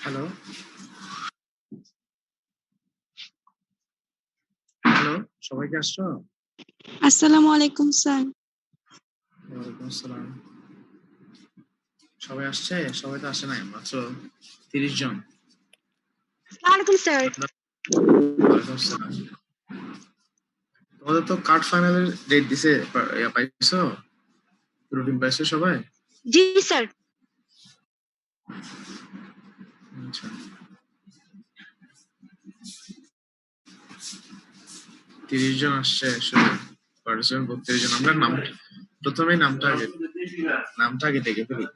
Hello hello, সবাই কি আসছো? আসসালামু আলাইকুম স্যার। ওয়ালাইকুম আসসালাম। সবাই আসছে? সবাই তো আসে নাই, মাত্র 30 জন। ওয়ালাইকুম স্যার। ওয়ালাইকুম আসসালাম। তোমাদের তো কার্ড ফাইনালের ডেট দিছে, পাইছো? রুটিন পাইছো সবাই? জি স্যার। আচ্ছা, 30 জন আসছে শুধু পার্টিসিপেন্ট, 32 জন। আমরা প্রথমেই নামটা আগে ডেকে ফেলি।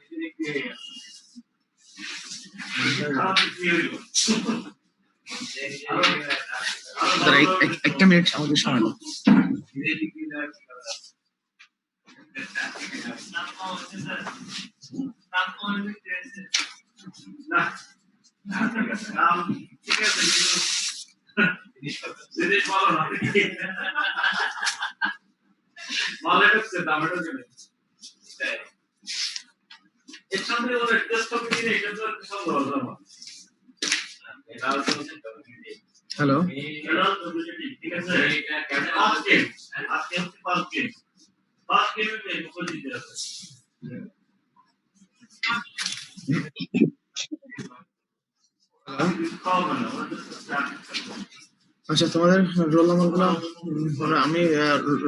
একটা মিনিট আমাদের সময় দাও। হ্যালো, আচ্ছা তোমাদের রোল নাম্বার গুলো আমি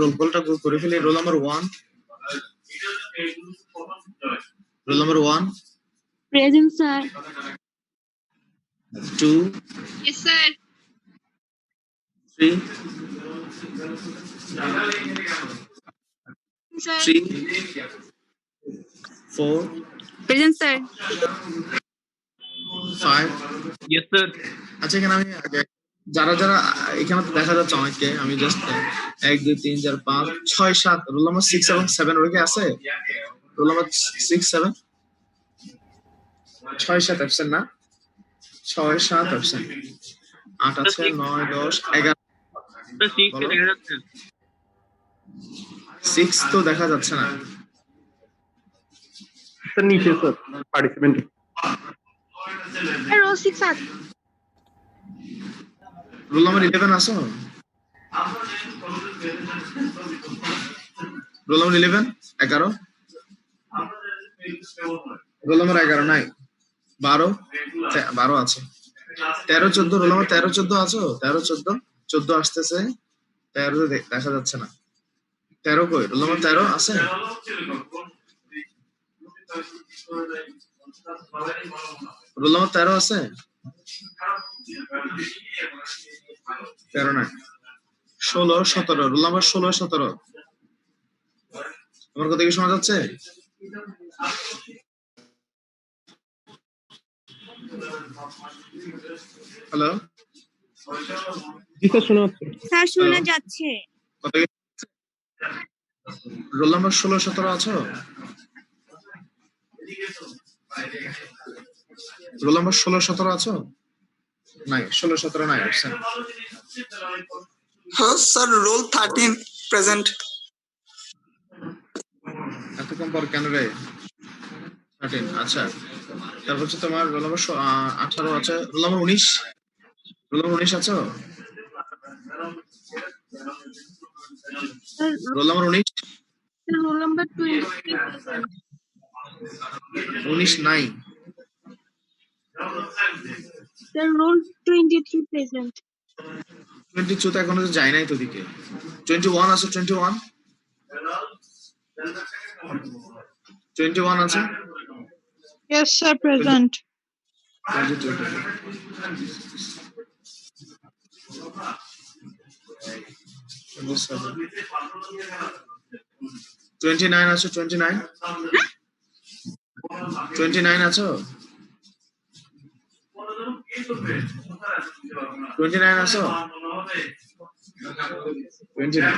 রোল কলটা করে ফেলি। Roll number 1, roll number 1, present sir. 2, yes sir. 3, sir. 3, 4, present sir. 5। Yes, sir. আচ্ছা, এখানে আমি যারা যারা এখানে তো দেখা যাচ্ছে অনেককে, আমি জাস্ট 1 2 3 4 5 6 7 রোল নাম্বার 6 এবং 7 ওর কি আছে? রোল নাম্বার 6 7 6 7 অ্যাবসেন্ট না? 6 7 অ্যাবসেন্ট। 8 আছে, 9 10 11। Sir, six বলো। দেখা যাচ্ছে। 6 তো দেখা যাচ্ছে না। স্যার নিচে স্যার পার্টিসিপেন্ট রোল 6 আছে। রোল নাম্বার 11 আছো? Roll number 11 11। রোল নাম্বার 11 নাই। 12 12 আছে। 13 14 রোল নাম্বার 13 14 আছো? 13 14 14 আসতেছে। 13 দেখা যাচ্ছে না। 13 কই? রোল নাম্বার 13 আছে? রোল নাম্বার 13 আছে? 13 নাই। 16 17 রোল নাম্বার 16 17। আমার কথা কি শোনা যাচ্ছে? হ্যালো, জি স্যার শোনা যাচ্ছে। স্যার শোনা যাচ্ছে। কথা কি? রোল নাম্বার 16 17 আছো? রোল নাম্বার 16 17 আছো? নাই, 16 17 নাই আসছে। হ্যাঁ স্যার, রোল 13 প্রেজেন্ট। এত কম পর কেন রে? 13। আচ্ছা, তারপর হচ্ছে তোমার রোল নাম্বার 18 আছে। রোল নাম্বার 19, রোল নাম্বার 19 আছো? রোল নাম্বার 19 রোল নাম্বার 20 19 নাই। Sir roll 23 present. 22 তো এখনো যায় নাই তো দিকে। 21 আছে? 21 21 আছে? Yes sir present. 29 আছো? 29 29 আছো? 29 আছো? 29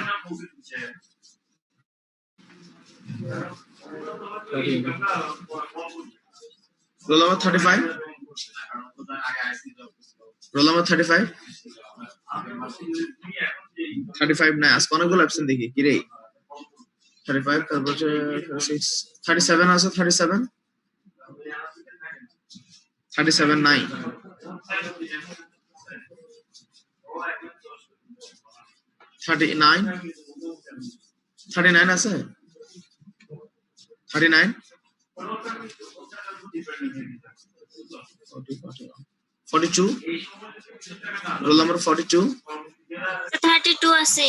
রোল নাম্বার 35, রোল নাম্বার 35 35 নাই। আজকে অনেকগুলো অ্যাবসেন্ট দেখি, কি রে? 35 তারপর হচ্ছে 36 37 আছে 37 নাই 39 আছে 39 42 রোল নাম্বার 42 32 আছে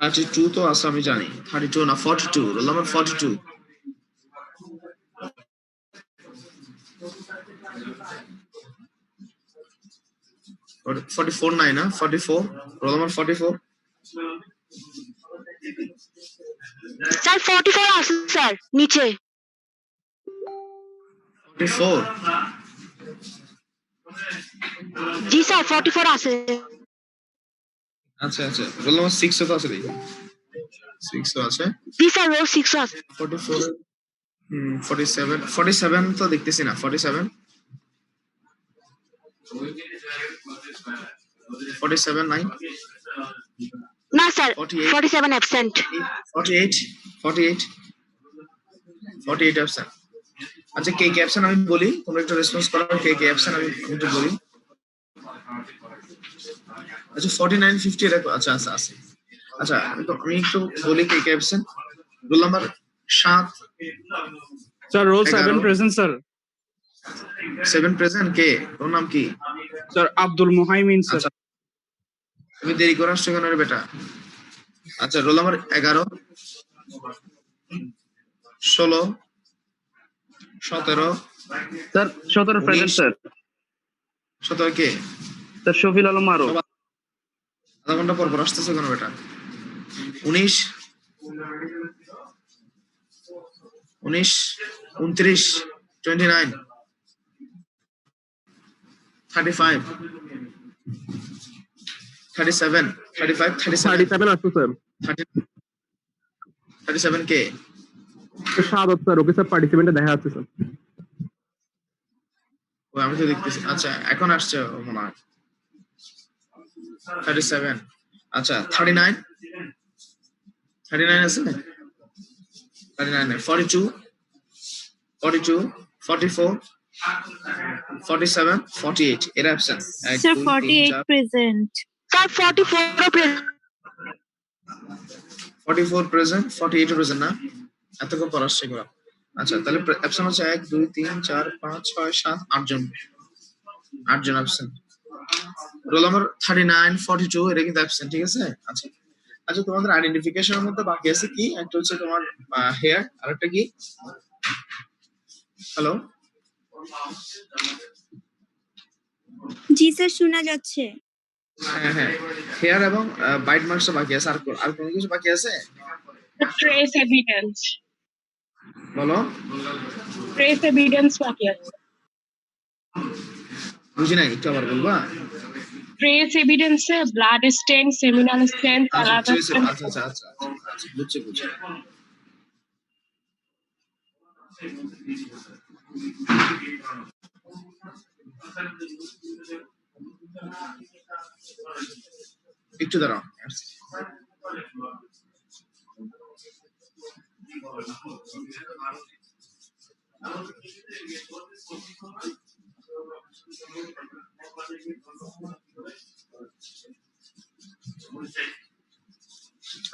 32 তো আছে আমি জানি 32 না 42 রোল নাম্বার 42 44 নাই না 44 রোল নাম্বার 44 স্যার 44 আছে স্যার নিচে 44 জি স্যার 44 আছে আচ্ছা আচ্ছা রোল নাম্বার 6 তো আছে দেখি 6 আছে জি স্যার রোল 6 আছে 44 47 তো দেখতেছি না 47 নাই না স্যার 48 47 অ্যাবসেন্ট 48 অ্যাবসেন্ট আচ্ছা কে কে অ্যাবসেন্ট আমি বলি তোমরা একটু রেসপন্স করো কে কে অ্যাবসেন্ট আমি একটু বলি আচ্ছা 49 50 এর আচ্ছা আচ্ছা আছে আচ্ছা আমি একটু বলি কে কে absent roll number 7 sir roll 11 7 present sir 7 present কে তোর নাম কি স্যার আব্দুল মুহাইমিন স্যার আচ্ছা তুমি দেরি করে আসছো কেন রে বেটা আচ্ছা roll number 11 16 17 sir 17 present sir 17 কে স্যার শফিল আলম মারো আধা ঘন্টা পর আসতেছে কেন বেটা 19 29 35 37 37 আছে স্যার 37 কে শাহাদত স্যার ওকে স্যার পার্টিসিপেন্টে দেখা যাচ্ছে স্যার ও আমি তো দেখতেছি আচ্ছা এখন আসছে ও মনে হয় 37 আচ্ছা 39 আছে 39 নাই 42 44 47 48 এর absent sir 48 present sir 44 present 44 present 48 present না এত কম পড়াচ্ছে এগুলো আচ্ছা তাহলে অ্যাবসেন্ট হচ্ছে 1 2 3 4 5 6 7 8 জন অ্যাবসেন্ট রোল নাম্বার 39 42 এর কিন্তু অ্যাবসেন্ট ঠিক আছে আচ্ছা আচ্ছা তোমাদের আইডেন্টিফিকেশনের মধ্যে বাকি আছে কি একটা হচ্ছে তোমার হেয়ার আর একটা কি হ্যালো জি স্যার শোনা যাচ্ছে হ্যাঁ হ্যাঁ হেয়ার এবং বাইট মার্কস বাকি আছে আর কোনো কিছু বাকি আছে trace evidence বলো trace evidence বাকি আছে বুঝি নাই একটু আবার বলবা trace evidence এ blood stain seminal stain আচ্ছা আলাদা আচ্ছা আচ্ছা আচ্ছা বুঝছি একটু দাঁড়াও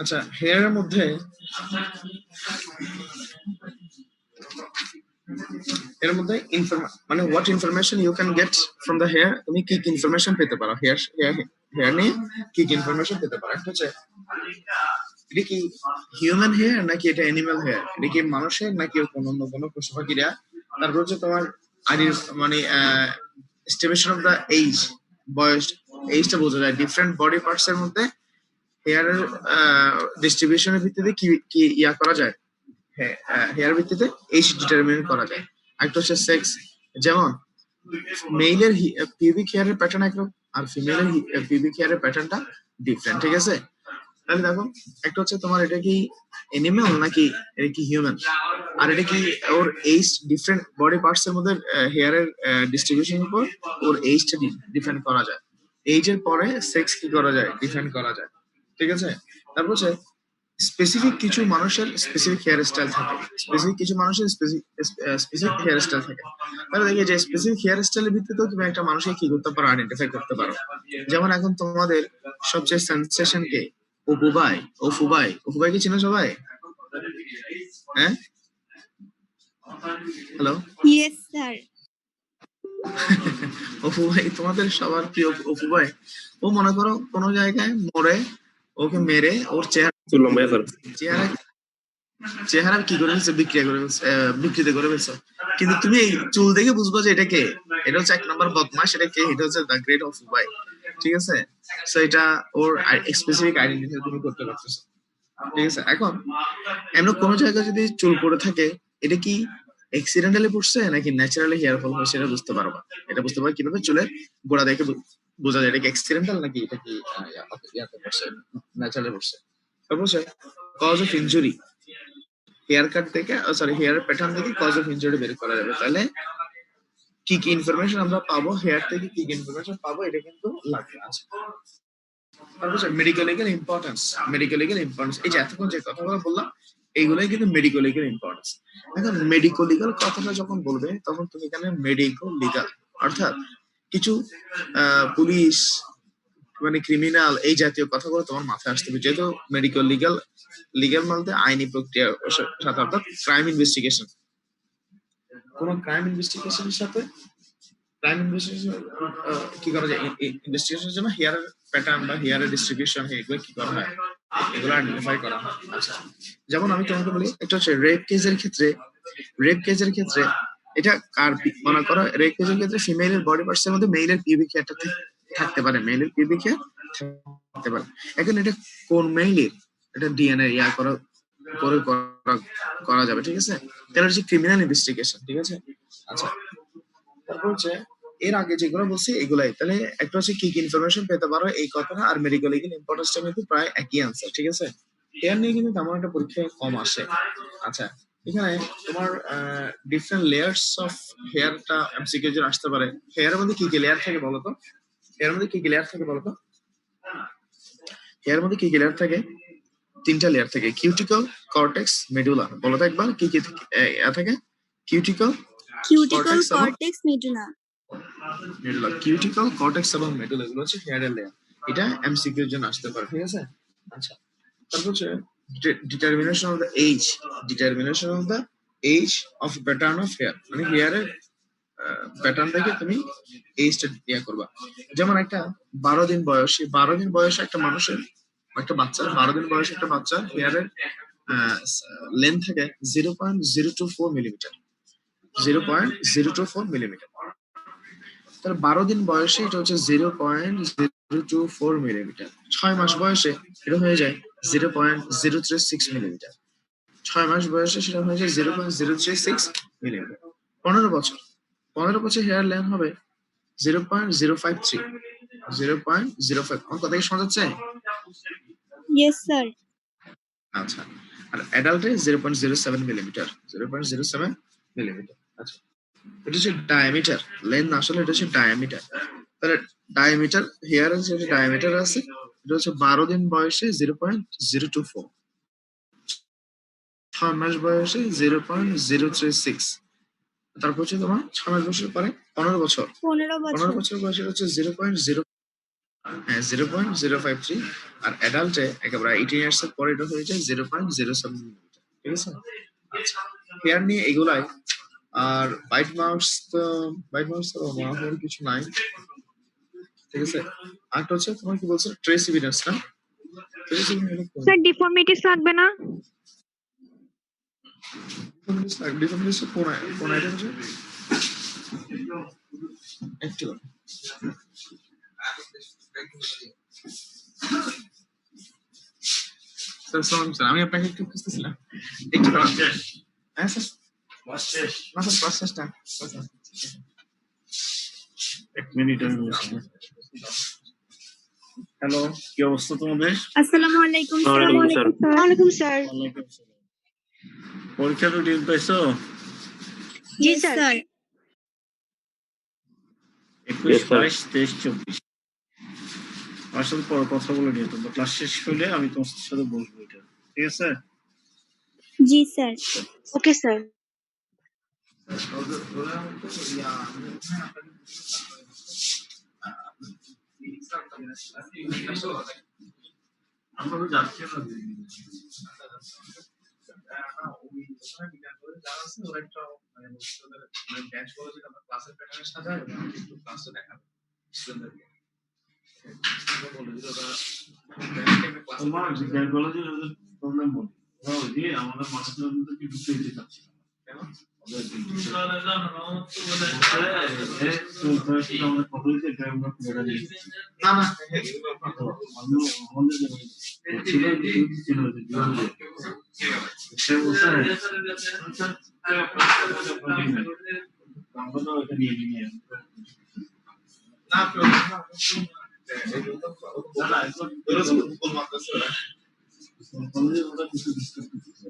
আচ্ছা হেয়ারের মধ্যে এর মধ্যে মানে what information you can get from the hair তুমি কি কি ইনফরমেশন পেতে পারো হেয়ার নিয়ে কি কি ইনফরমেশন পেতে পারো একটা হচ্ছে এটা কি হিউম্যান হেয়ার নাকি এটা অ্যানিমাল হেয়ার এটা কি মানুষের নাকি অন্য কোনো পশু পাখিরা তারপর হচ্ছে তোমার মানে এস্টিমেশন অফ দ্য এইজ বয়স এইজটা বোঝা যায় ডিফারেন্ট বডি পার্টস এর মধ্যে হেয়ারের ডিস্ট্রিবিউশনের ভিত্তিতে কি কি ইয়া করা যায় হেয়ার ভিত্তিতে এইজ ডিটারমিন করা যায় একটা হচ্ছে সেক্স যেমন মেইলের পিউবিক হেয়ারের প্যাটার্ন একরকম আর ফিমেলের পিউবিক হেয়ারের প্যাটার্নটা ডিফারেন্ট ঠিক আছে তাহলে দেখো একটা হচ্ছে তোমার এটা কি অ্যানিমাল নাকি এটা কি হিউম্যান আর এটা কি ওর এইজ ডিফারেন্ট বডি পার্টস এর মধ্যে হেয়ারের ডিস্ট্রিবিউশন উপর ওর এইজটা ডিফাইন করা যায় এইজের পরে সেক্স কি করা যায় ডিফাইন করা যায় ঠিক আছে তারপর হচ্ছে স্পেসিফিক কিছু মানুষের স্পেসিফিক হেয়ার স্টাইল থাকে, স্পেসিফিক কিছু মানুষের স্পেসিফিক হেয়ার স্টাইল থাকে। তাহলে দেখে যে স্পেসিফিক হেয়ার স্টাইলের ভিত্তিতেও তুমি একটা মানুষকে কি করতে পারো, আইডেন্টিফাই করতে পারো। যেমন এখন তোমাদের সবচেয়ে সেন্সেশন কে? অপুবাই। অপুবাই কি চিনো সবাই? হ্যাঁ, হ্যালো। Yes, sir. অপুবাই তোমাদের সবার প্রিয় অপুবাই। ও মনে করো কোন জায়গায় মরে, ওকে মেরে ওর চেহারা চেহারা কি করে ফেলছে, বিকৃত করে ফেলছে। কিন্তু তুমি এই চুল দেখে বুঝবো যে এটা কে। এটা হচ্ছে 1 নম্বর বদমাশ। এটা কে? এটা হচ্ছে দ্য গ্রেট অফ উবাই। ঠিক আছে, সো এটা ওর স্পেসিফিক আইডেন্টিটি তুমি করতে পারতেছো। ঠিক আছে, এখন এমন কোন জায়গায় যদি চুল পড়ে থাকে, এটা কি অ্যাক্সিডেন্টালি পড়ছে নাকি ন্যাচারালি হেয়ার ফল হয়, সেটা বুঝতে পারবা। এটা বুঝতে পারবা কিভাবে? চুলের গোড়া দেখে বোঝা যায় এটা কি অ্যাক্সিডেন্টাল নাকি এটা কি ইয়াতে পড়ছে, ন্যাচারালি পড়ছে। তারপর হচ্ছে cause of injury. Hair cut থেকে, সরি, হেয়ার প্যাটার্ন থেকে কজ অফ ইনজুরি বের করা যাবে। তাহলে কি কি ইনফরমেশন আমরা পাবো, হেয়ার থেকে কি কি ইনফরমেশন পাবো, এটা কিন্তু লাগবে আছে। তারপর মেডিকেল লিগ্যাল ইম্পর্টেন্স। এই যে এতক্ষণ যে কথাগুলো বললাম, এইগুলোই কিন্তু মেডিকেল লিগ্যাল ইম্পর্টেন্স। এখন মেডিকেল লিগ্যাল কথাটা যখন বলবে, তখন তুমি এখানে মেডিকেল লিগ্যাল অর্থাৎ কিছু পুলিশ মানে ক্রিমিনাল এই জাতীয় কথাগুলো তোমার মাথায় আসতে হবে। যেহেতু মেডিকেল লিগ্যাল বলতে আইনি প্রক্রিয়া সাথে, অর্থাৎ ক্রাইম ইনভেস্টিগেশন। কোন ক্রাইম ইনভেস্টিগেশনের সাথে ক্রাইম ইনভেস্টিগেশন কি করা যায়, ইনভেস্টিগেশনের জন্য হেয়ার প্যাটার্ন বা হেয়ারের ডিস্ট্রিবিউশন, এগুলো কি করা হয়, এগুলো আইডেন্টিফাই করা হয়। আচ্ছা, যেমন আমি তোমাকে বলি, একটা হচ্ছে রেপ কেসের ক্ষেত্রে এটা কার, মনে করো রেপ কেসের ক্ষেত্রে ফিমেলের বডি পার্টসের মধ্যে মেইলের পিউবিক হেয়ারটা থাকতে পারে, থাকতে পারে। এখন এটা কোন মেইলের, এটা ডিএনএ করা যাবে। ঠিক আছে, তাহলে হচ্ছে ক্রিমিনাল ইনভেস্টিগেশন। ঠিক আছে, আচ্ছা। তারপর হচ্ছে এর আগে যেগুলো বলছি এগুলাই। তাহলে একটা হচ্ছে কি কি ইনফরমেশন পেতে পারো এই কথাটা, আর মেডিকেল লিগ্যাল ইম্পর্টেন্সটা কিন্তু প্রায় একই আনসার। ঠিক আছে, হেয়ার নিয়ে কিন্তু তেমন একটা পরীক্ষায় কম আসে। আচ্ছা, এখানে তোমার ডিফারেন্ট লেয়ার্স অফ হেয়ারটা এমসিকিউ এর আসতে পারে। হেয়ারের মধ্যে কি কি লেয়ার থাকে বলতো? হেয়ারের মধ্যে কি কি লেয়ার থাকে বলতো? হেয়ারের মধ্যে কি কি লেয়ার থাকে? 3টা লেয়ার থাকে, কিউটিকল, কর্টেক্স, মেডুলা। বলো তো একবার কি কি থাকে? কিউটিকল, Cuticle, কর্টেক্স এবং cortex, medulla. Medulla. Cuticle, cortex এবং মেডুলা, এগুলো হচ্ছে হেয়ারের লেয়ার। এটা এমসিকিউ এর জন্য আসতে পারে। ঠিক আছে, আচ্ছা। তারপর হচ্ছে determination of the age of pattern of hair, মানে হেয়ারের প্যাটার্ন দেখে তুমি এইজটা ইয়া করবা। যেমন একটা 12 দিন বয়সে একটা মানুষের, একটা বাচ্চার 12 দিন বয়সে একটা বাচ্চার হেয়ারের লেন্থ থাকে 0.024 মিলিমিটার। 0.024 মিলিমিটার। তার 12 দিন বয়সে এটা হচ্ছে 0.024 মিলিমিটার। 6 মাস বয়সে এটা হয়ে যায় 0.036 মিলিমিটার। 6 মাস বয়সে সেটা হয়ে যায় 0.036 মিলিমিটার। 15 বছর, 15 বছর হেয়ার লেন্থ হবে 0.053, 0.05। আমার কথা কি শোনা যাচ্ছে? Yes, sir. আচ্ছা, আর অ্যাডাল্টে 0.07 মিলিমিটার, 0.07 মিলিমিটার। আচ্ছা, এটা হচ্ছে ডায়ামিটার, লেন্থ আসলে এটা হচ্ছে ডায়ামিটার। তাহলে ডায়ামিটার, হেয়ার যে ডায়ামিটার আছে, এটা হচ্ছে 12 দিন বয়সে 0.024, 6 মাস বয়সে 0.036, তারপর হচ্ছে তোমার 6 মাস বয়সের পরে 15 বছর, 15 15 বছর। বছর বয়সে হচ্ছে 0.053, আর অ্যাডাল্টে একেবারে 18 ইয়ার্স এর পরে এটা হয়ে যায় 0.07 মিলিমিটার। ঠিক আছে, আচ্ছা। হেয়ার নিয়ে এগুলাই। আর বাইট মার্কস তো হওয়ার কিছু নাই। ঠিক আছে, আরেকটা হচ্ছে তোমার কি বলছো, ট্রেস এভিডেন্স না? স্যার ডিফর্মিটিস লাগবে না? ডিফারেন্স কোন আইটেম আছে একটু? স্যার আমি আপনাকে একটু খুঁজতেছিলাম একটু। হ্যাঁ স্যার, না স্যার প্রসেসটা 1 মিনিট আমি বলছি। হ্যালো, কি অবস্থা তোমাদের? আসসালামু আলাইকুম স্যার। ওয়ালাইকুম স্যার। ওয়ালাইকুম স্যার। ওয়ালাইকুম আসসালাম। পরীক্ষার রুটিন পাইছো? জি স্যার। 21, 22, 23, 24। আমার সাথে পরে কথা বলে নিও, তোমরা ক্লাস শেষ হলে আমি তোমার সাথে বসবো এটা। ঠিক আছে? जी सर। Okay, sir. আমরা তো যাচ্ছি না। তোমার বিজ্ঞান কলেজে প্রবলেম বলি ওরা ওই যে আমাদের মানুষের মধ্যে কি ঢুকতে দিতে চাচ্ছে না। কেন? আমাদের কত হয়েছে আমরা খুঁজে দিই না না আমাদের সে বলছে আমরা তো এটা নিয়ে নিয়ে না কলেজে ওরা কিছু ডিসকাস করতেছে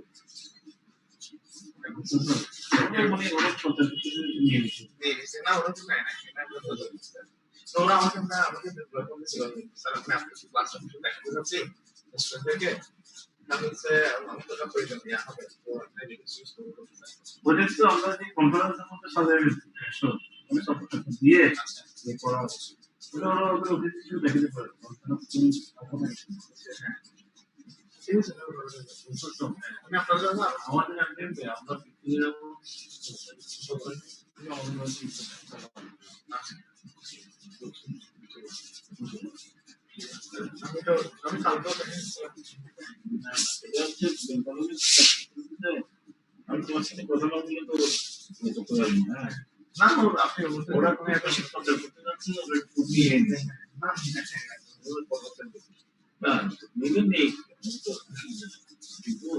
অনেক কথা নিয়ে নিচ্ছে না ওরা তো নাই তো ওরা আমাকে আমাকে স্যার আপনি আপনার ক্লাসটা কিছু দেখাতে যাচ্ছি স্টুডেন্টদেরকে ওটা তো আমরা যে কনফারেন্সের মধ্যে সাজাই দিয়ে পড়া ওটা ওরা ওদের অফিস কিছু দেখাতে পারে আমাদের আমরা আমি কালকেও আমি তোমার সাথে কথা না বলে তো না আপনি ওরা কোনো একটা শিক্ষক করতে যাচ্ছেন না নেই কিন্তু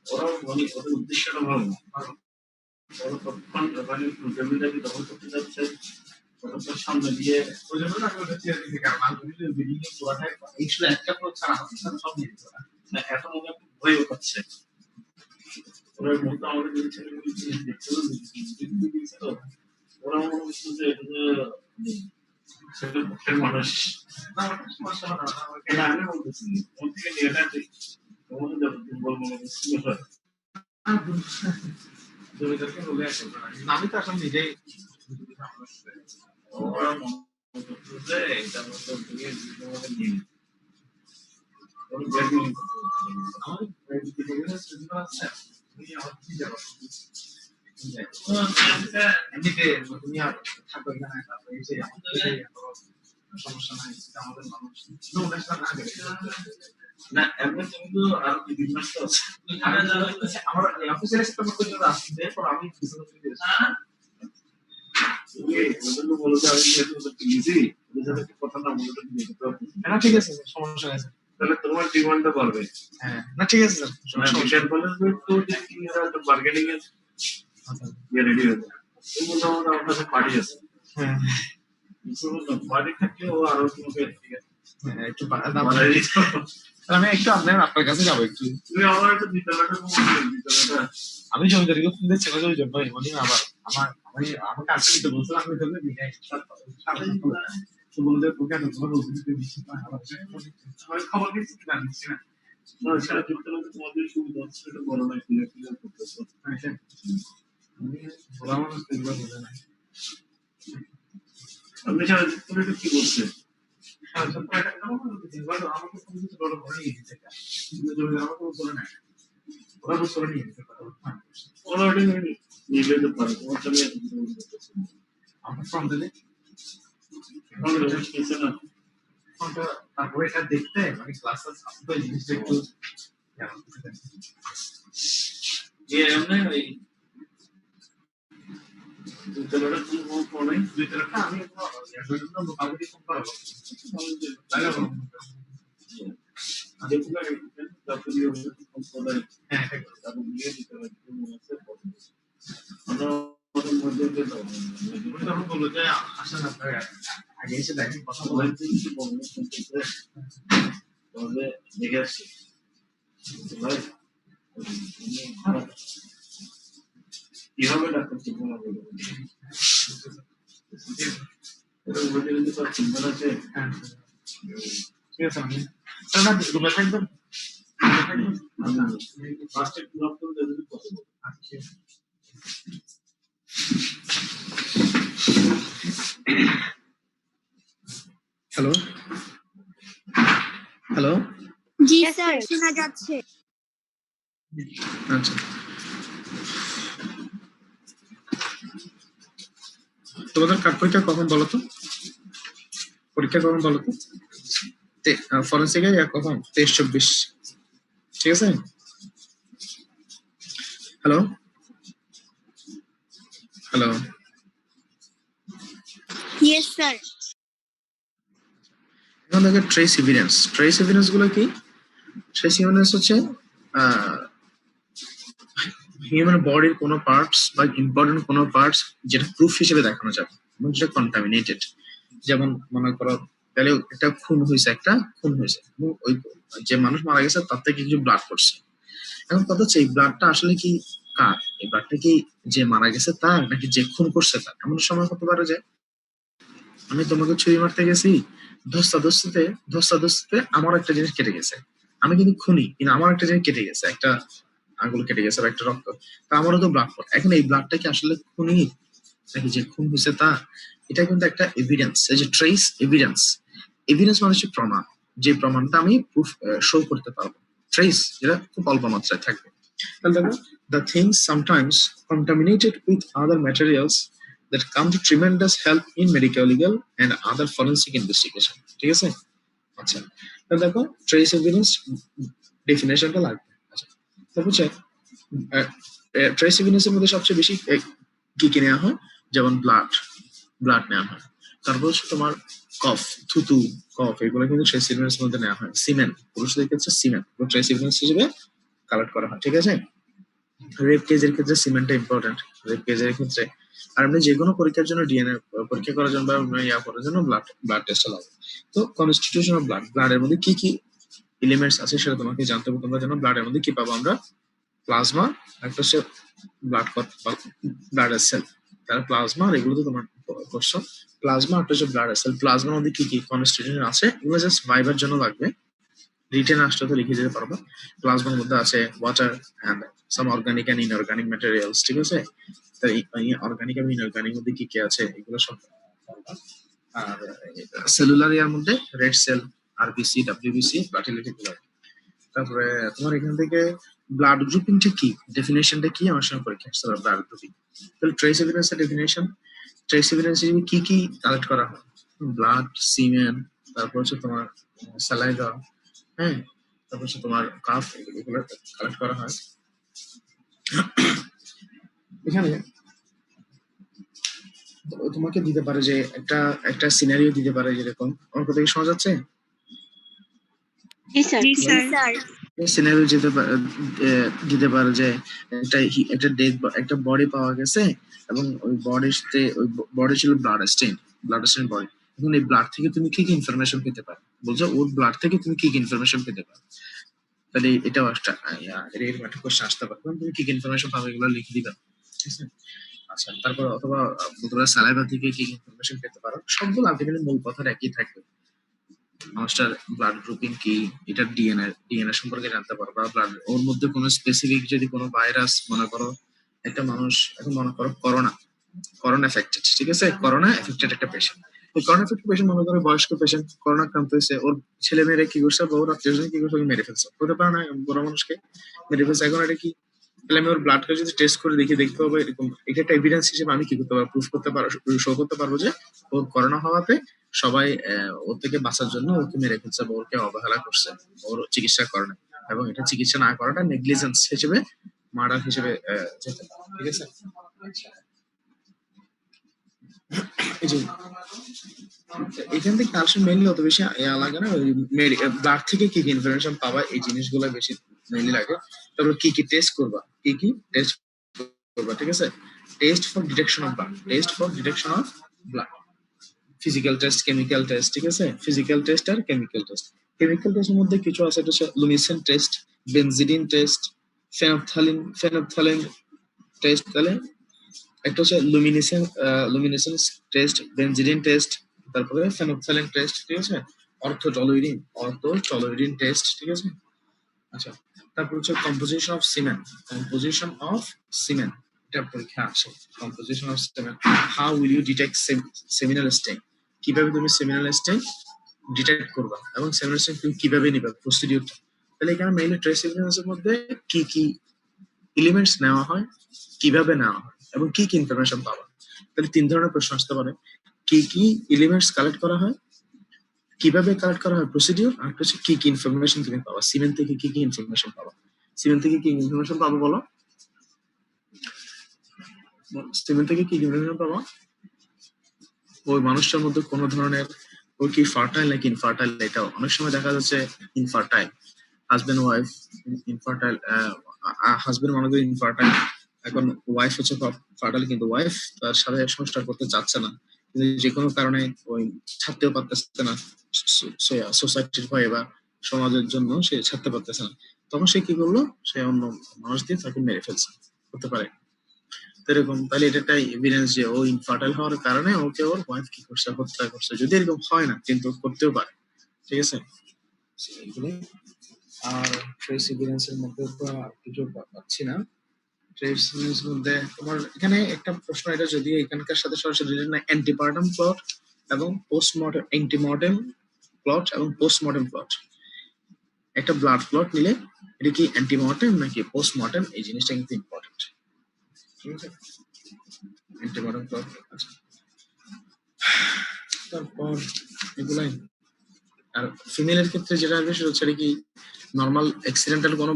ওরা মানে ওদের উদ্দেশ্যটা ভালো ওরা তৎক্ষণ মানে জমিটাকে দখল করতে যাচ্ছে সামনে দিয়ে ওই জন্য না আমি ওটা চেয়ে দিচ্ছি কারণ আমি বিল্ডিং এর পুরাটাই এই শুধু একটা ফ্লোর ছাড়া আমাদের সাথে সব নিয়ে দিতে না এখন ওরা খুব ভয় পাচ্ছে ওরা মতো আমাদের যে ছেলেগুলি দেখছিল তো ওরা মনে হচ্ছে যে সেটা পক্ষের মানুষ সমস্যা হবে না এটা আমি বলতেছি ওর থেকে নিয়ে নেয় তোমাদের যত দুর্বল মনে হচ্ছে জমিদারকে বলে আসে আমি তো আসলে নিজেই ওরা মনে করছে এটা মতো দিয়ে তোমাদের নিয়ে এমনিতে তুমি আর থাকো এখানে সমস্যা নাই আমাদের মানুষ না এমনি তুমি তো আর কি বিজনেস আছে আমার অফিসের সাথে পর্যন্ত আসছি এরপর আমি কথা না বলে না ঠিক আছে সমস্যা আছে তাহলে তোমার ডিমান্ডটা বাড়বে হ্যাঁ না ঠিক আছে স্যার বার্গেনিং এর রেডি হবে মোটামুটি আপনার কাছে পার্টি আছে হ্যাঁ পার্টি থাকলে ও আরো তোমাকে একটু আমি একটু আপনার কাছে যাবো একটু তুমি আমার একটা বিদ্যালয়টা আমি জমিদারিকে ফোন দিচ্ছি ওই জন্যই উনি আবার আমাকে আসতে দিতে বলছিলাম আমি তোকে দিয়ে বলতে ওকে খবর দিচ্ছি না দিচ্ছি না সারা যুক্তরাজ্যে তোমাদের সুবিধা হচ্ছে এটা বড় নয় ক্লিয়ার ক্লিয়ার করতেছো বলা মানুষ এগুলো বোঝে না আপনি সারা যুক্তরাজ্যে কি বলছে আমাকে কোনো কিছু বড় করে নিয়ে দিতে আমাকে বলে না ওরা তো করে নিয়ে দিতে পারে ওরা ওটা নিয়ে যেতে পারে তোমার সাথে আমার ফর্ম দিলে না তারপরে এটা দেখতে মানে ক্লাস জিনিসটা একটু এমনি ওই দুইতলাটা তুমি পড়ে দুইটা আমি মোটামুটি ফোন করাবো বললো যে আসেন আপনার আগে এসে দেখেন কথা বলেন দেখে আসছি কিভাবে ডাক্তার চিন্তা করবো চিন্তা আছে ঠিক আছে আমি স্যার না রুমে থাকবেন ফার্স্টে ক্লাব করতে যদি পসিবল হ্যালো হ্যালো জি স্যার শোনা যাচ্ছে। আচ্ছা, তোমাদের কার পরীক্ষা কখন বলো তো? পরীক্ষা কখন বলো তো? ফরেন্সিকে কখন? 23-24, ঠিক আছে? Hello hello yes sir. এখন দেখো ট্রেস এভিডেন্স গুলো কি? ট্রেস এভিডেন্স হচ্ছে হিউম্যান বডির কোনো পার্টস বা ইম্পর্টেন্ট কোনো পার্টস যেটা প্রুফ হিসেবে দেখানো যাবে এবং যেটা কন্টামিনেটেড। যেমন মনে করো তাহলে একটা খুন হয়েছে এবং ওই যে মানুষ মারা গেছে তার থেকে কিছু ব্লাড পড়ছে। এখন কথা হচ্ছে এই ব্লাডটা আসলে কি কার? এই ব্লাডটা কি যে মারা গেছে তার নাকি যে খুন করছে তার? এমন সময় হতে পারে যে আমি তোমাকে ছুরি মারতে গেছি, ধস্তাধস্তিতে আমার একটা জিনিস কেটে গেছে, আমি কিন্তু খুনি কিন্তু আমার একটা জিনিস কেটে গেছে, একটা আঙ্গুল কেটে গেছে বা একটা রক্ত, তা আমারও তো ব্লাড পড়ে। এখন এই ব্লাডটা কি আসলে খুনি নাকি যে খুন হয়েছে তা? এটা কিন্তু একটা এভিডেন্স, এই যে ট্রেস এভিডেন্স মানে হচ্ছে প্রমাণ, যে প্রমাণটা আমি প্রুফ শো করতে পারবো। ট্রেস যেটা খুব অল্প মাত্রায় থাকবে। তাহলে দেখো the things sometimes contaminated with other materials that come to tremendous help in medical legal and other forensic investigation, ঠিক আছে? আচ্ছা, তাহলে দেখো ট্রেস এভিডেন্স ডেফিনেশনটা লাগবে। আচ্ছা, তো বুঝছে ট্রেস এভিডেন্সের মধ্যে সবচেয়ে বেশি কি কি নেওয়া হয়? যেমন ব্লাড নেওয়া হয়, তারপর হচ্ছে তোমার কফ, থুতু, কফ, এগুলো কিন্তু ট্রেস এভিডেন্সের মধ্যে নেওয়া হয়। সিমেন্ট, পুরুষদের ক্ষেত্রে সিমেন্ট ট্রেস এভিডেন্স হিসেবে কালেক্ট করা হয়, ঠিক আছে? রেপ কেজের ক্ষেত্রে সিমেন্টটা ইম্পর্টেন্ট, রেপ কেজের ক্ষেত্রে। আর এমনি যে কোনো পরীক্ষার জন্য ডিএনএ পরীক্ষা করার জন্য বা করার জন্য ব্লাড টেস্ট লাগে। তো কনস্টিটিউশন অফ ব্লাডের মধ্যে কি কি এলিমেন্টস আছে সেটা তোমাকে জানতে হবে। তোমরা জানো ব্লাডের মধ্যে কি পাবো আমরা? প্লাজমা, একটা হচ্ছে ব্লাড সেল, তার প্লাজমা, আর এগুলো তো তোমার কোশ্চেন। প্লাজমা একটা হচ্ছে ব্লাড সেল। প্লাজমার মধ্যে কি কি কনস্টিটিউশন আছে এগুলো জাস্ট ভাইবার জন্য লাগবে, রিটেন আসলে তো লিখে দিতে পারবো। প্লাজমার মধ্যে আছে water and some organic and inorganic materials, ঠিক আছে? তাই অর্গানিক এবং ইনঅর্গানিক মধ্যে কি কি আছে এগুলো সব। আর সেলুলার ইয়ার মধ্যে red cell, RBC, WBC, platelet এগুলো। তারপরে তোমার এখান থেকে ব্লাড গ্রুপিংটা কি, ডেফিনেশনটা কি আমার সঙ্গে পরীক্ষা আসতে পারে ব্লাড গ্রুপিং। তাহলে ট্রেস এভিডেন্সের ডেফিনেশন, ট্রেস এভিডেন্স হিসেবে কি কি কালেক্ট করা হয়? ব্লাড, সিমেন, তারপর হচ্ছে তোমার স্যালাইভা, হ্যাঁ, তারপর হচ্ছে তোমার কাফ, এগুলো কালেক্ট করা হয়। এখানে তোমাকে দিতে পারে যে একটা সিনারিও দিতে পারে, যেরকম আমার কথা কি শোনা যাচ্ছে? জি স্যার। সিনারিও দিতে পারে যে একটা বডি পাওয়া গেছে এবং ওই বডি ছিল ব্লাড স্টেন বডি। এখন এই ব্লাড থেকে তুমি কি কি ইনফরমেশন পেতে পারো? বলছো ওর ব্লাড থেকে তুমি কি কি ইনফরমেশন পেতে পারো? তাহলে এটাও এরকম একটা কোশ্চেন আসতে পারে, তুমি কি কি ইনফরমেশন পাবে এগুলো লিখে দিবে, ঠিক আছে? আচ্ছা, তারপর অথবা তোমরা স্যালাইভা থেকে কি ইনফরমেশন পেতে পারো? সবগুলো আলটিমেটলি মূল কথাটা একই থাকবে। মানুষটার ব্লাড গ্রুপিং কি, এটা ডিএনএ সম্পর্কে জানতে পারবা। ব্লাড ওর মধ্যে কোনো স্পেসিফিক যদি কোনো ভাইরাস, মনে করো একটা মানুষ এখন মনে করো করোনা এফেক্টেড, ঠিক আছে? করোনা এফেক্টেড একটা পেশেন্ট, ওই করোনা এফেক্টেড পেশেন্ট মনে করো বয়স্ক পেশেন্ট, করোনা আক্রান্ত হয়েছে, ওর ছেলে মেয়েরা কি করছে বা ওর আত্মীয়স্বজন কি করছে, মেরে ফেলছে, হতে পারে না বড় মানুষকে মেরে ফেলছে। এখন এটা কি? তাহলে আমি ওর ব্লাডটা যদি টেস্ট করে দেখতে পাবো এরকম, এটা একটা এভিডেন্স হিসেবে আমি কি করতে পারবো? প্রুফ করতে পারবো, শো করতে পারবো যে ওর করোনা হওয়াতে সবাই ওর থেকে বাঁচার জন্য ওকে মেরে ফেলছে বা ওকে অবহেলা করছে, ওর চিকিৎসা করে না, এবং এটা চিকিৎসা না করাটা নেগলিজেন্স হিসেবে, মার্ডার হিসেবে যেতে পারে, ঠিক আছে? এই যে এখান থেকে আসলে মেইনলি অত বেশি লাগে না, ব্লাড থেকে কি কি ইনফরমেশন পাবা এই জিনিসগুলো বেশি মেইনলি লাগে। তারপর কি কি টেস্ট করবা, ঠিক আছে? Test for detection of blood, physical test, chemical test, ঠিক আছে? ফিজিক্যাল টেস্ট আর কেমিক্যাল টেস্ট। কেমিক্যাল টেস্টের মধ্যে কিছু আছে, এটা হচ্ছে luminescent test, benzidine test, phenolphthalein test. তাহলে একটা হচ্ছে লুমিনেসেন্স টেস্ট, বেনজিডিন টেস্ট, তারপরে ফেনপথ্যালিন টেস্ট, ঠিক আছে? অর্থোটলুইডিন টেস্ট, ঠিক আছে? আচ্ছা, তারপর হচ্ছে composition of cement. Composition of cement, এটা পরীক্ষা আসে। Composition of cement, how will you detect seminal stain, কিভাবে তুমি সেমিনাল স্টেন ডিটেক্ট করবা এবং সেমিনাল স্টেন তুমি কিভাবে নিবা, প্রসিডিউরটা। তাহলে এখানে মেইনলি ট্রেস এভিডেন্সের মধ্যে কি কি এলিমেন্টস নেওয়া হয়, কিভাবে নেওয়া হয় এবং কি কি ইনফরমেশন পাবা। তাহলে 3 ধরনের প্রশ্ন আসতে পারে, কি কি এলিমেন্টস কালেক্ট করা হয়, কিভাবে কালেক্ট করা হয়, প্রসিডিউর, আর হচ্ছে কি কি ইনফরমেশন তুমি পাবা সিমেন্ট থেকে, কি কি ইনফরমেশন পাবা। সিমেন্ট থেকে কি ইনফরমেশন পাবো বলো, সিমেন্ট থেকে কি ইনফরমেশন পাবা? ওই মানুষটার মধ্যে কোন ধরনের, ওই কি ফার্টাইল নাকি ইনফার্টাইল, এটা অনেক সময় দেখা যাচ্ছে infertile, husband wife infertile, husband মানুষদের ইনফার্টাইল, এখন ওয়াইফ হচ্ছে ফার্টাইল কিন্তু ওয়াইফ তার সাথে সংসার করতে চাচ্ছে না, কিন্তু যে কোনো কারণে ওই ছাড়তেও পারতেছে না, সোসাইটির ভয়ে বা সমাজের জন্য সে ছাড়তে পারতেছে না, তখন সে কি করলো, সে অন্য মানুষ দিয়ে তাকে মেরে ফেলছে, হতে পারে এরকম। তাহলে এটা একটা এভিডেন্স যে ও ইনফার্টাইল হওয়ার কারণে ওকে ওর ওয়াইফ কি করছে, হত্যা করছে। যদি এরকম হয় না, কিন্তু করতেও পারে, ঠিক আছে। এগুলো। আর ট্রেস এভিডেন্সের মধ্যে তো আর কিছু পাচ্ছি না। ট্রেস এভিডেন্স মধ্যে তোমার এখানে একটা প্রশ্ন, এটা যদি এখানকার সাথে সরাসরি রিলেটেড না, অ্যান্টিপার্টাম প্লট এবং পোস্টমর্টেম, অ্যান্টিমর্টেম প্লট এবং পোস্টমর্টেম প্লট। একটা ব্লাড প্লট নিলে এটা কি অ্যান্টিমর্টেম নাকি পোস্টমর্টেম, এই জিনিসটা কিন্তু ইম্পর্টেন্ট, ঠিক আছে। অ্যান্টিমর্টেম প্লট, আচ্ছা। তারপর এগুলাই। আর ফিমেলের ক্ষেত্রে যেটা আসবে সেটা হচ্ছে কি নর্মাল অ্যাক্সিডেন্টাল কোনো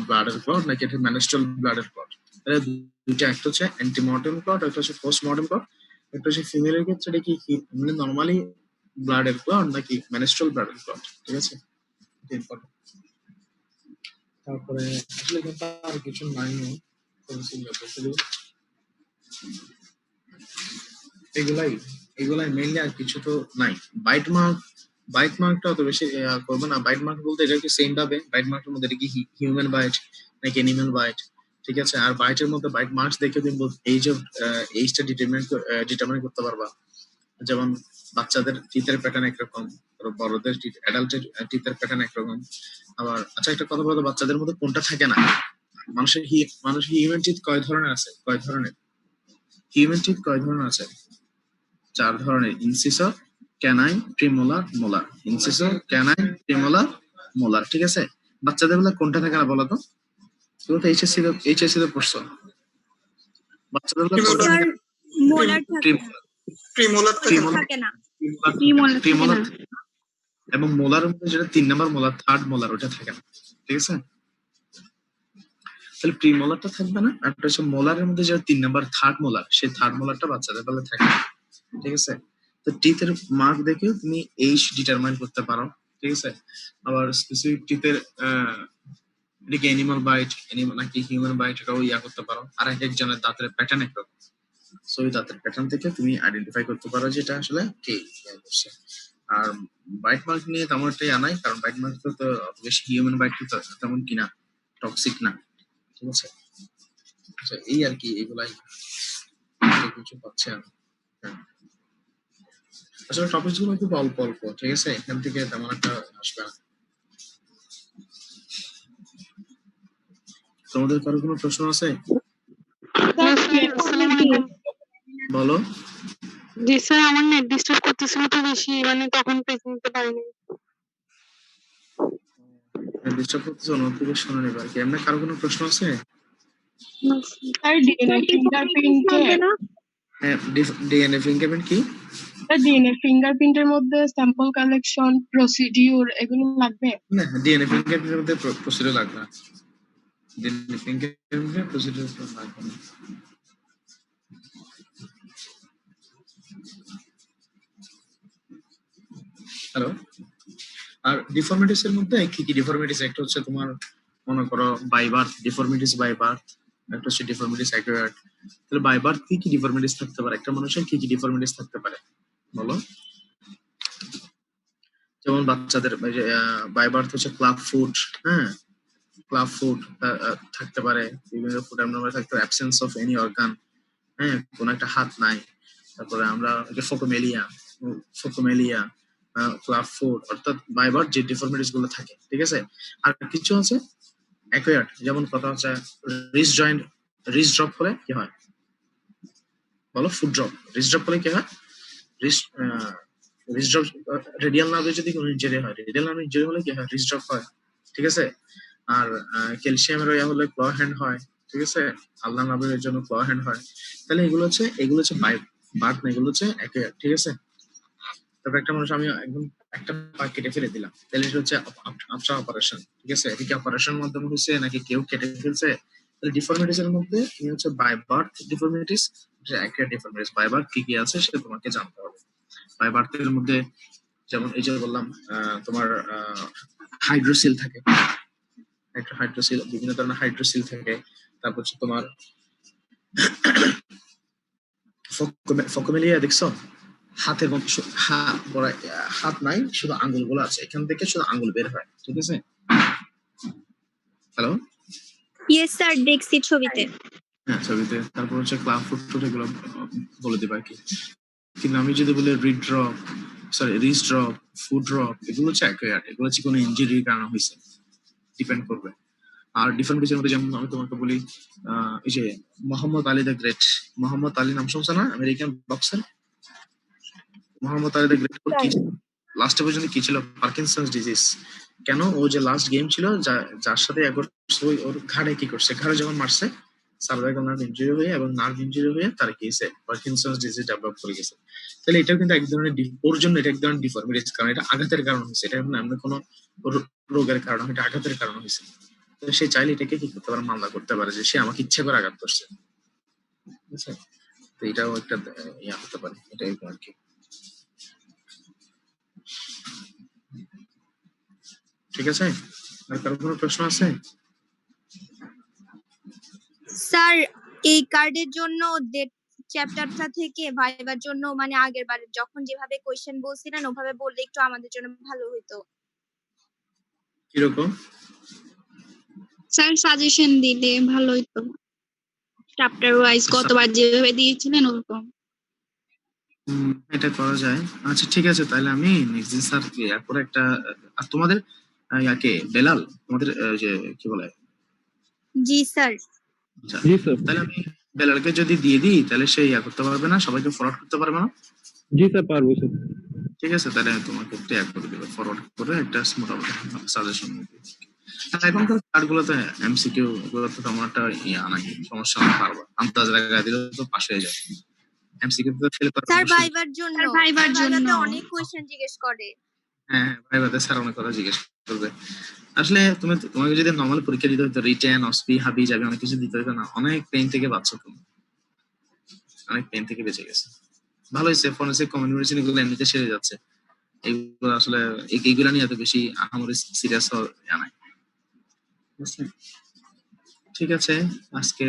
ব্লাডের ক্লট নাকি এটা মেনস্ট্রুয়াল ব্লাডের ক্লট। তাহলে দুইটা, একটা হচ্ছে অ্যান্টিমর্টেম ক্লট, একটা হচ্ছে পোস্টমর্টেম ক্লট। একটা হচ্ছে ফিমেলের ক্ষেত্রে এটা কি মানে নর্মালি ব্লাডের ক্লট নাকি মেনস্ট্রুয়াল ব্লাডের ক্লট, ঠিক আছে। তারপরে আসলে কিন্তু আর কিছু নাই, এগুলাই এগুলাই মেইনলি, আর কিছু তো নাই। বাইট মার্কটা অত বেশি করবে না। বাইট মার্ক বলতে এটা কি সেম ভাবে বাইট মার্কের মধ্যে এটা কি হিউম্যান বাইট নাকি অ্যানিমাল বাইট, ঠিক আছে। আর বাইটের মধ্যে বাইট মার্কস দেখে তুমি এইজটা ডিটারমাইন করতে পারবা। যেমন বাচ্চাদের টিথের প্যাটার্ন একরকম, বড়দের অ্যাডাল্টের টিথের প্যাটার্ন একরকম। আবার আচ্ছা একটা কথা বলতো, বাচ্চাদের মধ্যে কোনটা থাকে না? মানুষের হিউম্যান টিথ কয় ধরনের আছে? হিউম্যান টিথ কয় ধরনের আছে? 4 ধরনের, incisor, canine, premolar, molar. Incisor, canine, premolar, molar, ঠিক আছে। বাচ্চাদের বেলা কোনটা থাকে না বলো তো? তুমি তো এইচএসসি তে পড়ছো। বাচ্চাদের বেলা কোনটা থাকে? মোলার থাকে না, প্রিমোলার থাকে না। থাকে না, প্রিমোলার এবং মোলারের মধ্যে যেটা 3 নাম্বার মোলার, থার্ড মোলার, ওটা থাকে না, ঠিক আছে। তাহলে প্রিমোলারটা থাকবে না, আর হচ্ছে মোলারের মধ্যে যেটা 3 নাম্বার থার্ড মোলার, সেই থার্ড মোলারটা বাচ্চাদের বেলা থাকে না, ঠিক আছে। তো টিথের মার্ক দেখে তুমি এইজ ডিটারমাইন করতে পারো, ঠিক আছে। আবার স্পেসিফিক টিথের এটা কি অ্যানিমাল বাইট নাকি হিউম্যান বাইট, এটাও করতে পারো। আর এক একজনের দাঁতের প্যাটার্ন একরকম, সো ওই দাঁতের প্যাটার্ন থেকে তুমি আইডেন্টিফাই করতে পারো যে এটা আসলে কে করছে। আর বাইট মার্ক নিয়ে তেমন একটা নাই, কারণ বাইট মার্ক তো অত বেশি হিউম্যান বাইট তো তেমন কিনা টক্সিক না, ঠিক আছে। আচ্ছা এই আর কি, এগুলাই কিছু পাচ্ছে। আসলে টপিকস গুলো খুব অল্প অল্প, ঠিক আছে, এখান থেকে তেমন একটা আসবে না। তোমাদের কারো কোনো প্রশ্ন আছে? বলো। জি স্যার, আমার নেট ডিস্টার্ব করতেছিল তো বেশি, মানে তখন পেজ নিতে পারিনি। ডিস্টার্ব করতেছো, নোটিফিকেশন নেবার কি এমনি কারো কোনো প্রশ্ন আছে? আর ডিএনএ ফিঙ্গারপ্রিন্টে, হ্যাঁ, ডিএনএ ফিঙ্গারপ্রিন্ট কি? ডিএনএ ফিঙ্গারপ্রিন্টের মধ্যে স্যাম্পল কালেকশন, প্রসিডিউর এগুলো লাগবে? না, ডিএনএ ফিঙ্গারপ্রিন্টের মধ্যে প্রসিডিউর লাগবে না। ডিএনএ ফিঙ্গারপ্রিন্টের প্রসিডিউর লাগবে না। হ্যালো। আর ডিফর্মিটিস এর মধ্যে কি কি ডিফর্মিটিস? একটা হচ্ছে তোমার মনে করো বাই বার্থ ডিফর্মিটিস, বাই বার্থ। একটা হচ্ছে ডিফর্মিটিস অ্যাকুয়ার্ড। তাহলে বাই বার্থ কি কি ডিফর্মিটিস থাকতে পারে? একটা মানুষের কি কি ডিফর্মিটিস থাকতে পারে বলো? যেমন বাচ্চাদের বাই বার্থ হচ্ছে ক্লাব ফুট, হ্যাঁ, ক্লাব ফুট থাকতে পারে, বিভিন্ন ফুড অ্যাবনর্মাল থাকতে পারে, অ্যাবসেন্স অফ এনি অর্গান, হ্যাঁ, কোনো একটা হাত নাই। তারপরে আমরা ফোকোমেলিয়া, ক্লাব ফুট, অর্থাৎ বাই বার্থ যে ডিফর্মিটিস গুলো থাকে, ঠিক আছে। আর কিছু আছে অ্যাকুয়ার্ড, যেমন কথা হচ্ছে রিস্ট জয়েন্ট, রিস্ট ড্রপ হলে কি হয় বলো? Foot drop. রিস্ট ড্রপ হলে কি হয়? রিস্ট রিস্ট ড্রপ, রেডিয়াল নার্ভে যদি কোনো ইনজুরি হয়, রেডিয়াল নার্ভে ইনজুরি হলে কি হয়? রিস্ট ড্রপ হয়, ঠিক আছে? আর ক্যালসিয়ামের ইয়া হলে ক্ল হ্যান্ড হয়, ঠিক আছে? আলনা নার্ভের জন্য ক্ল হ্যান্ড হয়। তাহলে এগুলো হচ্ছে বার্ট না, এগুলো হচ্ছে অ্যাকুয়ার্ড, ঠিক আছে? তারপর একটা মানুষ আমি একদম একটা পা কেটে ফেলে দিলাম, তাহলে এটা হচ্ছে আফটার অপারেশন, ঠিক আছে? এটা কি অপারেশনের মাধ্যমে হয়েছে নাকি কেউ কেটে ফেলছে? তাহলে ডিফর্মিটিস এর মধ্যে এই হচ্ছে by birth deformities, acquired deformities. By birth কি কি আছে সেটা তোমাকে জানতে হবে। বাই বার্থের মধ্যে যেমন এই যে বললাম তোমার হাইড্রোসিল থাকে, একটা হাইড্রোসিল, বিভিন্ন ধরনের হাইড্রোসিল থাকে। তারপর হচ্ছে তোমার ফকোমেলিয়া দেখছো? হাতের মধ্যে হাত নাই, শুধু আঙ্গুলগুলো আছে, এখান থেকে শুধু আঙ্গুল বের হয়, ঠিক আছে? হ্যালো, ইয়েস স্যার, দেখছি ছবিতে। হ্যাঁ ছবিতে। তারপর হচ্ছে ক্লাব ফুট এগুলো বলে দিবা কি। কিন্তু আমি যদি বলি read drop, sorry wrist drop, foot drop, এগুলো হচ্ছে অ্যাকুয়ার্ড, এগুলো হচ্ছে কোনো ইনজুরির কারণে হয়েছে, ডিপেন্ড করবে। আর ডিফারেন্টের মধ্যে যেমন আমি তোমাকে বলি এই যে মোহাম্মদ আলী দ্য গ্রেট, মোহাম্মদ আলী নাম শুনছো না? American boxer Muhammad Ali the great. কি লাস্ট পর্যন্ত কি ছিল? Parkinson's disease. কেন? ও যে লাস্ট গেম ছিল যার সাথে ওর ঘাড়ে কি করছে, ঘাড়ে যখন মারছে সার্ভাইকাল নার্ভ ইনজুরি হয়ে এবং নার্ভ ইনজুরি হয়ে তার কি হয়েছে? পার্কিনসন্স ডিজিজ ডেভেলপ করে গেছে। তাহলে এটাও কিন্তু এক ধরনের ওর জন্য এটা এক ধরনের ডিফর্মিটিস, কারণ এটা আঘাতের কারণ হয়েছে, এটা এমন কোনো রোগের কারণ, এটা আঘাতের কারণ হয়েছে। তো সে চাইলে এটাকে কি করতে পারে? মামলা করতে পারে যে সে আমাকে ইচ্ছা করে আঘাত করছে, ঠিক আছে? তো এটাও একটা ইয়া হতে পারে, এটাই আর কি, ঠিক আছে? আর কারো কোনো প্রশ্ন আছে? স্যার, এই কার্ডের জন্য ডেট চ্যাপ্টারটা থেকে ভাইবার জন্য মানে আগের বার যখন যেভাবে কোশ্চেন বলছিলেন ওভাবে বললে একটু আমাদের জন্য ভালো হতো। কিরকম? স্যার সাজেশন দিলে ভালো হতো, চ্যাপ্টার ওয়াইজ কতবার যেভাবে দিয়েছিলেন ওরকম। এটা করা যায়। আচ্ছা ঠিক আছে, তাহলে আমি নেক্সট দিন স্যার এরপরে একটা আর তোমাদের ইয়াকে বেলাল, তোমাদের যে কি বলে, জি স্যার। আচ্ছা, জি স্যার। তাহলে আমি বেলালকে যদি দিয়ে দিই তাহলে সে ইয়া করতে পারবে না, সবাইকে ফরওয়ার্ড করতে পারবে না। জি স্যার, পারবো স্যার। ঠিক আছে, তাহলে আমি তোমাকে ট্যাগ করে দেবো, ফরওয়ার্ড করে একটা মোটামুটি সাজেশন। এখনকার কার্ডগুলোতে এমসিকিউ এগুলোতে তেমন একটা ইয়া নাই, সমস্যা না, পারবা আন্দাজ লাগা দিলে তো পাস হয়ে যায়। এমসিকিউ তো ফেল করা স্যার সমস্যা নেই। ভাইবার জন্য অনেক কোশ্চেন জিজ্ঞেস করে। হ্যাঁ ভাইবাতে স্যার অনেক কথা জিজ্ঞেস করবে। আসলে তোমাকে যদি নর্মাল পরীক্ষা দিতে হতো, রিটেন অসপি হাবি যাবে অনেক কিছু দিতে হতো না, অনেক পেইন থেকে বাঁচছো তুমি, অনেক পেইন থেকে বেঁচে গেছে। ভালো হয়েছে, ফরেনসিক কমিউনিকেশন এগুলো এমনিতে সেরে যাচ্ছে। এইগুলো আসলে এইগুলা নিয়ে এত বেশি আহামরি সিরিয়াস হওয়া নাই। ঠিক আছে, আজকে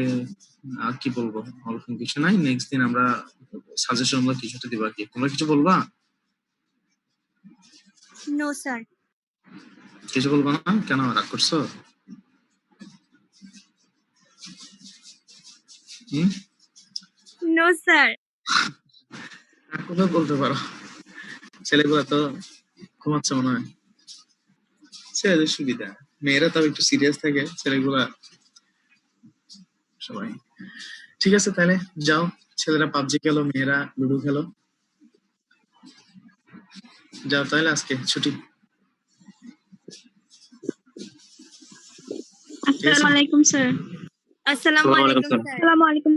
আর কি বলবো, অল্প কিছু নাই। নেক্সট দিন আমরা সাজেশন গুলো কিছুটা দিব আর কি। তোমরা কিছু বলবা? No sir. কিছু বলবো না? কেন রাগ করছো? No sir. রাগ করলেও বলতে পারো, ছেলেগুলো তো ঘুমাচ্ছে মনে হয়। ছেলেদের সুবিধা, মেয়েরা তাও একটু সিরিয়াস থাকে, ছেলেগুলা সবাই। ঠিক আছে, তাহলে যাও, ছেলেরা পাবজি খেলো, মেয়েরা লুডো খেলো, যাও তাহলে, আজকে ছুটি। আসসালামু আলাইকুম স্যার। আসসালামু আলাইকুম স্যার। আসসালামু আলাইকুম।